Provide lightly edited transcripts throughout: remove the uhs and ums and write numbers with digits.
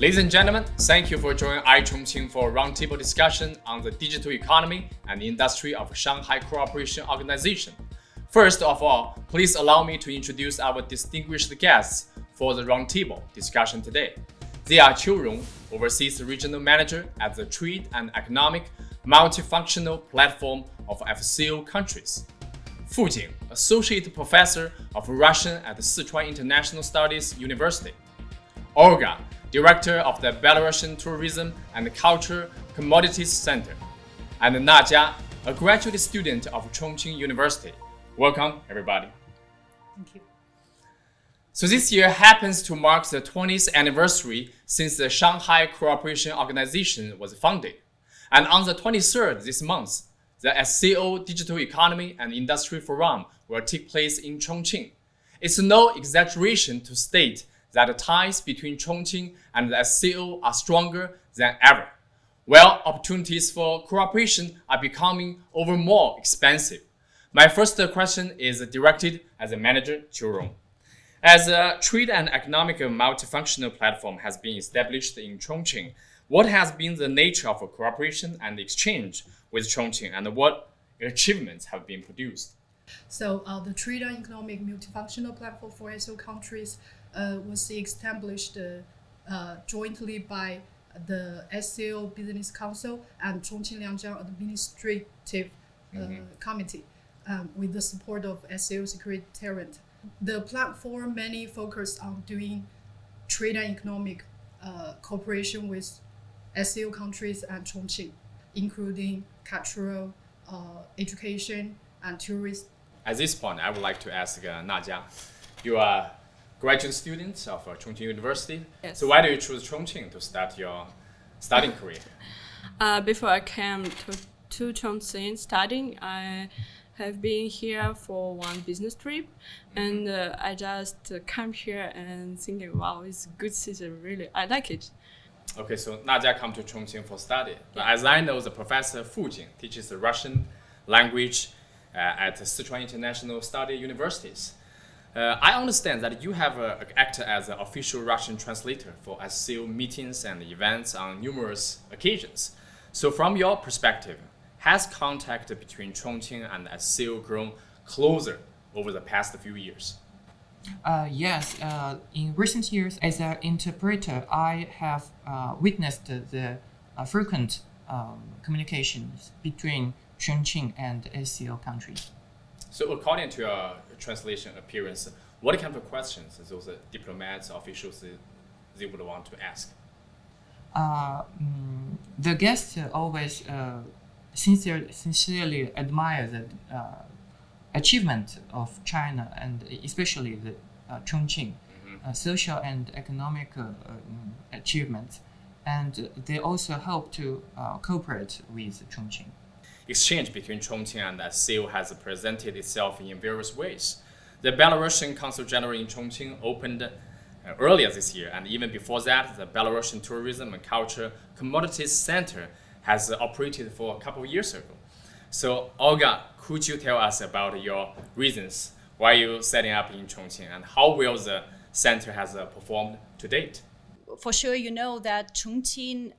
Ladies and gentlemen, thank you for joining iChongqing for a roundtable discussion on the digital economy and the industry of Shanghai Cooperation Organization. First of all, please allow me to introduce our distinguished guests for the roundtable discussion today. They are Qiu Rong, Overseas Regional Manager at the Trade and Economic Multifunctional Platform of SCO Countries. Fu Jing, Associate Professor of Russian at the Sichuan International Studies University. Olga, Director of the Belarusian Tourism and Culture Commodities Center. And Najia, a graduate student of Chongqing University. Welcome, everybody. Thank you. So this year happens to mark the 20th anniversary since the Shanghai Cooperation Organization was founded. And on the 23rd this month, the SCO Digital Economy and Industry Forum will take place in Chongqing. It's no exaggeration to state that the ties between Chongqing and the SCO are stronger than ever, while opportunities for cooperation are becoming ever more expansive. My first question is directed at the manager, Qiu Rong. As a trade and economic multifunctional platform has been established in Chongqing, what has been the nature of cooperation and exchange with Chongqing, and what achievements have been produced? So the Trade and Economic Multifunctional Platform for SCO countries was established jointly by the SCO Business Council and Chongqing Liangjiang Administrative Committee with the support of SCO Secretariat. The platform mainly focused on doing trade and economic cooperation with SCO countries and Chongqing, including cultural, education, and tourism. At this point, I would like to ask Najia. You are graduate student of Chongqing University. Yes. So why do you choose Chongqing to start your studying career? Before I came to Chongqing studying, I have been here for one business trip, and I just come here and thinking, wow, it's a good city, really, I like it. Okay, so Najia come to Chongqing for study. But as I know, the professor Fu Jing teaches the Russian language at the Sichuan International Study Universities. I understand that you have acted as an official Russian translator for SCO meetings and events on numerous occasions. So from your perspective, has contact between Chongqing and SCO grown closer over the past few years? Yes, in recent years, as an interpreter, I have witnessed the frequent communications between Chongqing and SCO countries. So according to your translation appearance, what kind of questions those diplomats, officials, they would want to ask? The guests always sincerely admire the achievement of China and especially the Chongqing social and economic achievements, and they also hope to cooperate with Chongqing. Exchange between Chongqing and SCO has presented itself in various ways. The Belarusian Consul General in Chongqing opened earlier this year, and even before that, the Belarusian Tourism and Culture Commodities Center has operated for a couple of years ago. So, Olga, could you tell us about your reasons why you setting up in Chongqing and how well the center has performed to date? For sure, you know that Chongqing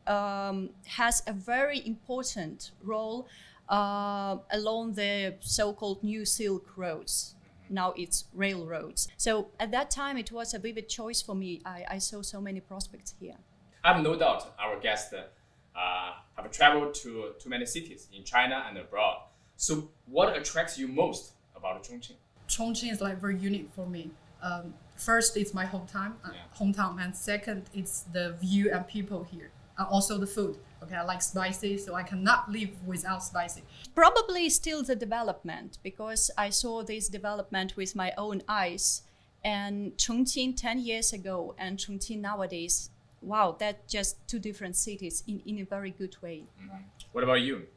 has a very important role along the so-called New Silk Roads. Now it's railroads. So at that time, it was a vivid choice for me. I saw so many prospects here. I have no doubt our guests have traveled to many cities in China and abroad. So what attracts you most about Chongqing? Chongqing is like very unique for me. First, it's my hometown, and second, it's the view and people here. Also the food. Okay, I like spicy, so I cannot live without spicy. Probably still the development, because I saw this development with my own eyes. And Chongqing 10 years ago and Chongqing nowadays, wow, that's just two different cities in a very good way. Mm-hmm. What about you?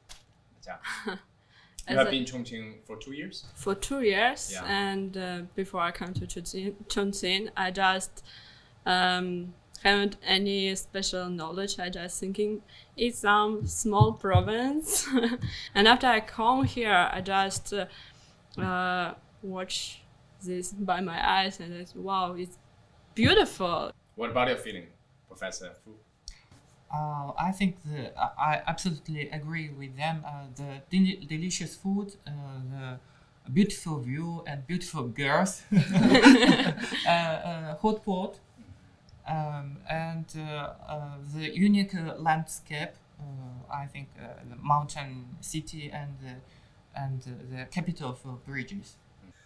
You have been in Chongqing for 2 years? For 2 years, Yeah. and before I come to Chongqing, I just haven't any special knowledge. I just thinking it's some small province, and after I come here, I just watch this by my eyes, and I said, wow, it's beautiful. What about your feeling, Professor Fu? I think I absolutely agree with them. The delicious food, the beautiful view and beautiful girls, hot pot, and the unique landscape. I think the mountain city and the capital of bridges.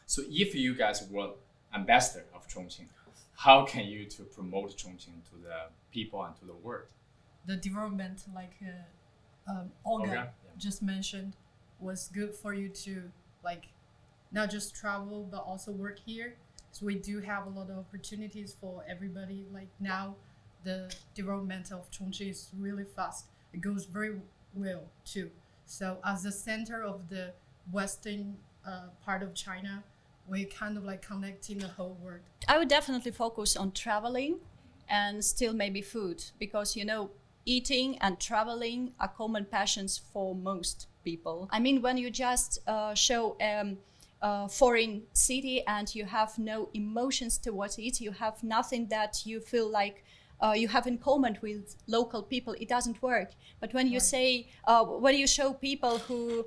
So if you guys were ambassador of Chongqing, how can you to promote Chongqing to the people and to the world? The development, like Olga Yeah. just mentioned, was good for you to like not just travel but also work here. So we do have a lot of opportunities for everybody. Like now, the development of Chongqing is really fast. It goes very well too. So as the center of the western part of China, we kind of like connecting the whole world. I would definitely focus on traveling and still maybe food, because eating and traveling are common passions for most people. I mean, when you just show a foreign city and you have no emotions towards it, you have nothing that you feel like you have in common with local people, it doesn't work. But when you say, when you show people who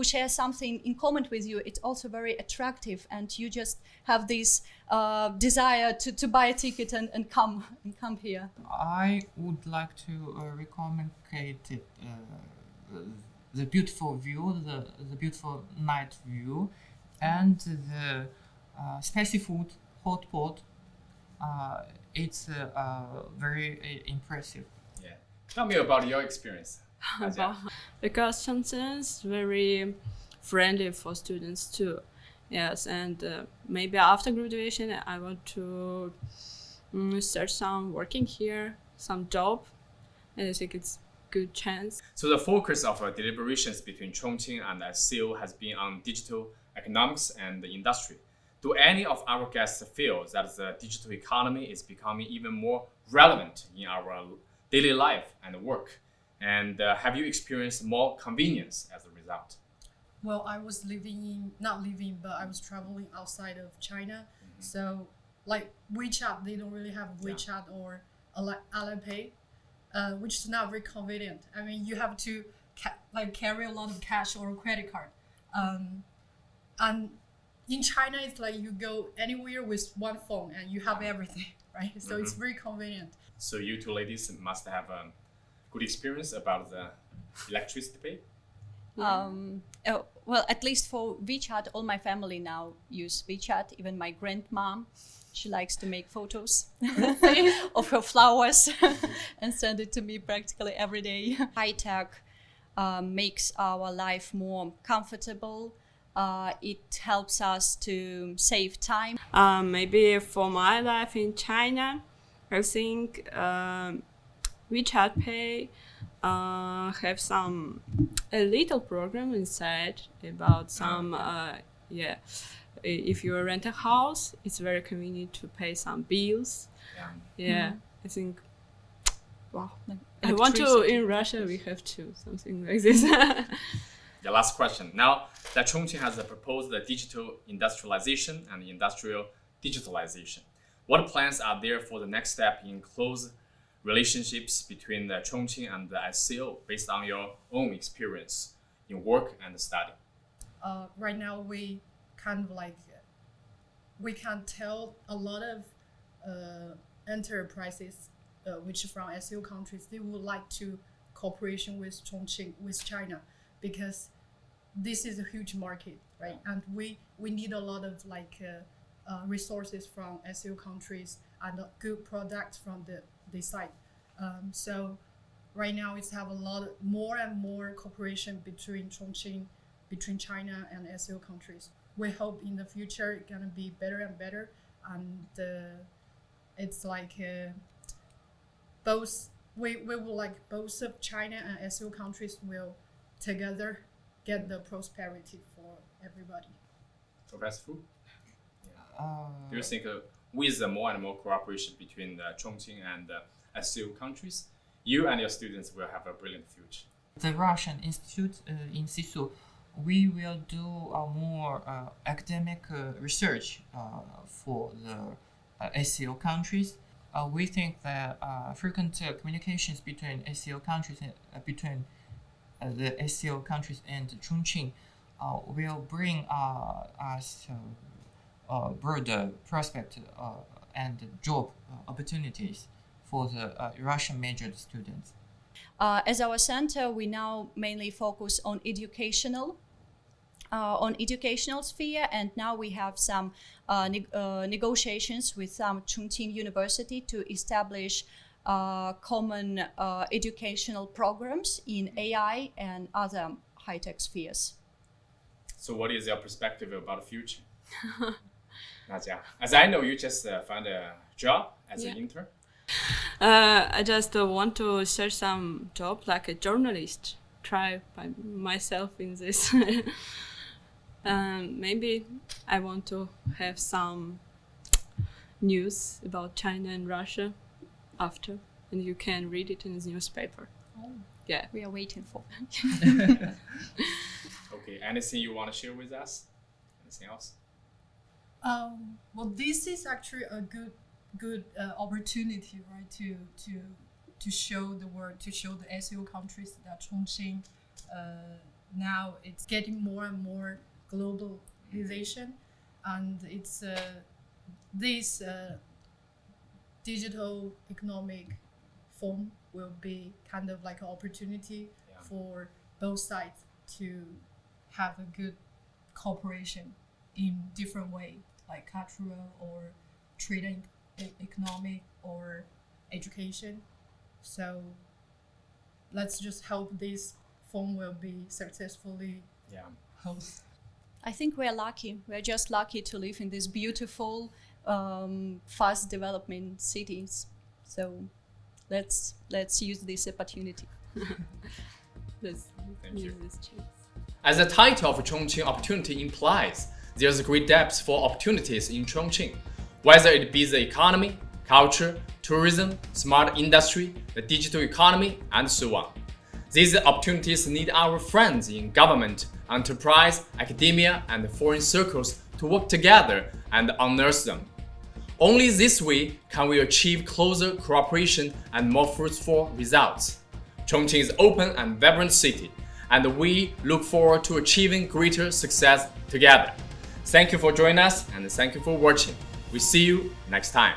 share something in common with you, it's also very attractive, and you just have this desire to buy a ticket and come here. I would like to recommend the beautiful view, the beautiful night view, and the spicy food, hot pot. It's very impressive. Yeah. Tell me about your experience. Because Chongqing is very friendly for students too. Yes, and maybe after graduation, I want to start some working here, some job, and I think it's good chance. So the focus of our deliberations between Chongqing and SCO has been on digital economics and the industry. Do any of our guests feel that the digital economy is becoming even more relevant in our daily life and work? And have you experienced more convenience as a result? Well, I was I was traveling outside of China. So like WeChat, they don't really have WeChat or Alipay, which is not very convenient. I mean, you have to carry a lot of cash or a credit card. And in China, it's like you go anywhere with one phone and you have everything, right? So it's very convenient. So you two ladies must have a good experience about the electricity pay? Well, at least for WeChat, all my family now use WeChat. Even my grandmom, she likes to make photos of her flowers and send it to me practically every day. High tech makes our life more comfortable. It helps us to save time. Maybe for my life in China, I think WeChat Pay have a little program inside about some if you rent a house, it's very convenient to pay some bills. I think wow, I want to in Russia we have to something like this. The last question. Now that Chongqing has proposed the digital industrialization and industrial digitalization, what plans are there for the next step in close relationships between the Chongqing and the SCO based on your own experience in work and study? Right now, we can tell a lot of enterprises which from SCO countries, they would like to cooperation with Chongqing, with China, because this is a huge market, right? And we need a lot of resources from SCO countries and good products from the site. So right now it's have a lot more and more cooperation between Chongqing, between China and SCO countries. We hope in the future it's gonna be better and better, and it's both we will both of China and SCO countries will together get the prosperity for everybody. Professor Fu? Do you think with the more and more cooperation between the Chongqing and the SCO countries, you and your students will have a brilliant future? The Russian Institute in Sisu we will do more academic research for the SCO countries. We think that frequent communications between SCO countries and between the SCO countries and Chongqing will bring us broader prospect and job opportunities for the Russian majored students. As our center, we now mainly focus on educational sphere, and now we have some negotiations with some Chongqing University to establish common educational programs in AI and other high-tech spheres. So what is your perspective about the future? Nadja, as I know, you just found a job as an intern. I just want to search some job like a journalist. Try by myself in this. Maybe I want to have some news about China and Russia after, and you can read it in the newspaper. Oh, yeah, we are waiting for. Okay, anything you want to share with us? Anything else? Well, this is actually a good opportunity, right, to show the world, to show the SCO countries that Chongqing now it's getting more and more globalization, and it's this digital economic forum will be kind of like an opportunity for both sides to have a good cooperation in different way, like cultural or trade and economic or education. So let's just hope this forum will be successfully hosted. I think we're lucky. We're just lucky to live in these beautiful, fast developing cities. So let's use this opportunity. let's use this chance. As the title of Chongqing Opportunity implies, there's a great depth for opportunities in Chongqing, whether it be the economy, culture, tourism, smart industry, the digital economy, and so on. These opportunities need our friends in government, enterprise, academia, and foreign circles to work together and unearth them. Only this way can we achieve closer cooperation and more fruitful results. Chongqing is an open and vibrant city, and we look forward to achieving greater success together. Thank you for joining us, and thank you for watching. We see you next time.